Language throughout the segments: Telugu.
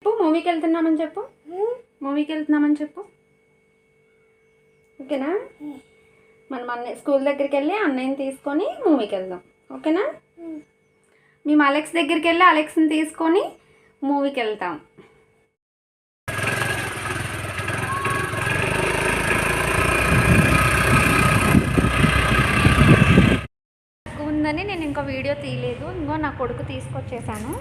మూవీకి వెళ్తున్నామని చెప్పు. మూవీకి వెళ్తున్నామని చెప్పు. ఓకేనా? మనం స్కూల్ దగ్గరికి వెళ్ళి అన్నయ్యని తీసుకొని మూవీకి వెళ్దాం. ఓకేనా? మేము అలెక్స్ దగ్గరికి వెళ్ళి అలెక్స్ని తీసుకొని మూవీకి వెళ్తాం. ఉందని నేను ఇంకా వీడియో తీయలేదు. ఇంకో నా కొడుకు తీసుకొచ్చేసాను.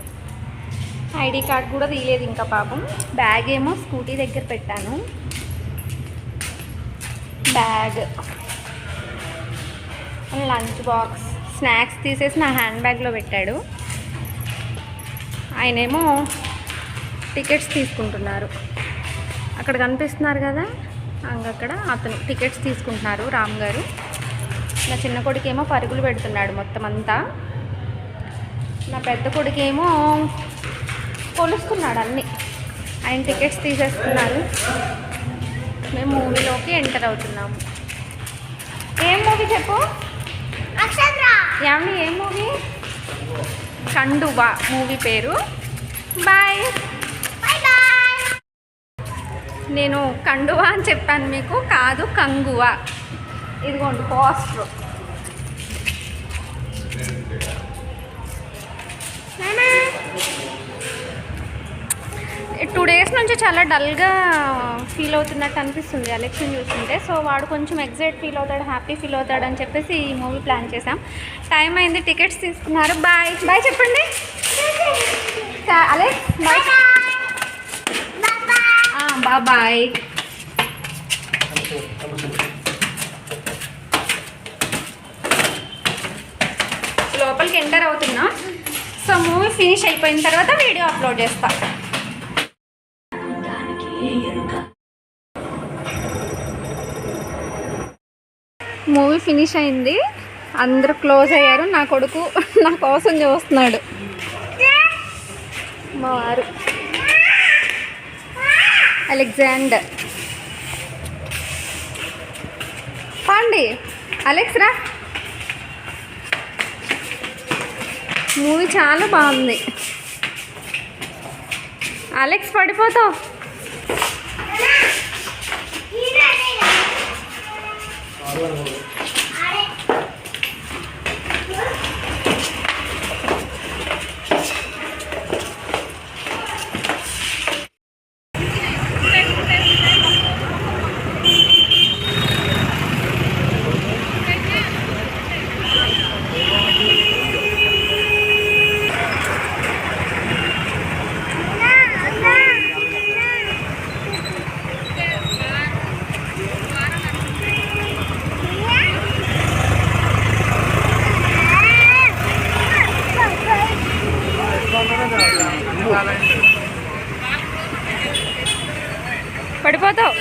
ఐడి కార్డ్ కూడా తీయలేదు ఇంకా పాపం. బ్యాగ్ ఏమో స్కూటీ దగ్గర పెట్టాను. బ్యాగ్, లంచ్ బాక్స్, స్నాక్స్ తీసేసి నా హ్యాండ్ బ్యాగ్లో పెట్టాడు. ఆయనేమో టికెట్స్ తీసుకుంటున్నారు. అక్కడ కనిపిస్తున్నారు కదా, అక్కడ అతను టికెట్స్ తీసుకుంటున్నారు, రామ్ గారు. నా చిన్న కొడుకేమో పరుగులు పెడుతున్నాడు మొత్తం అంతా. నా పెద్ద కొడుకేమో కొలుస్తున్నాడు అన్నీ. ఆయన టికెట్స్ తీసేస్తున్నారు. మేము మూవీలోకి ఎంటర్ అవుతున్నాము. ఏం మూవీ చెప్పు? యామి ఏం మూవీ? కండువా మూవీ పేరు. బాయ్. నేను కండువా అని చెప్పాను మీకు, కాదు కంగువా. ఇదిగోండి పోస్టర్. 2 days నుంచి చాలా డల్గా ఫీల్ అవుతున్నట్టు అనిపిస్తుంది ఎలక్షన్ చూస్తుంటే. సో వాడు కొంచెం ఎగ్జైట్ ఫీల్ అవుతాడు, హ్యాపీ ఫీల్ అవుతాడు అని చెప్పేసి ఈ మూవీ ప్లాన్ చేసాం. టైం అయింది, టికెట్స్ తీసుకున్నారు. బాయ్ బాయ్ చెప్పండి. Alex bye. బాయ్. లోపలికి ఎంటర్ అవుతున్నా. సో మూవీ ఫినిష్ అయిపోయిన తర్వాత వీడియో అప్లోడ్ చేస్తా. మూవీ ఫినిష్ అయింది, అందరూ క్లోజ్ అయ్యారు. నా కొడుకు నా కోసం చూస్తున్నాడు. మా వారు అలెగ్జాండర్. పాండి అలెక్స్ రా. మూవీ చాలా బాగుంది. అలెక్స్ పడిపోతావు. పడిపోతావు.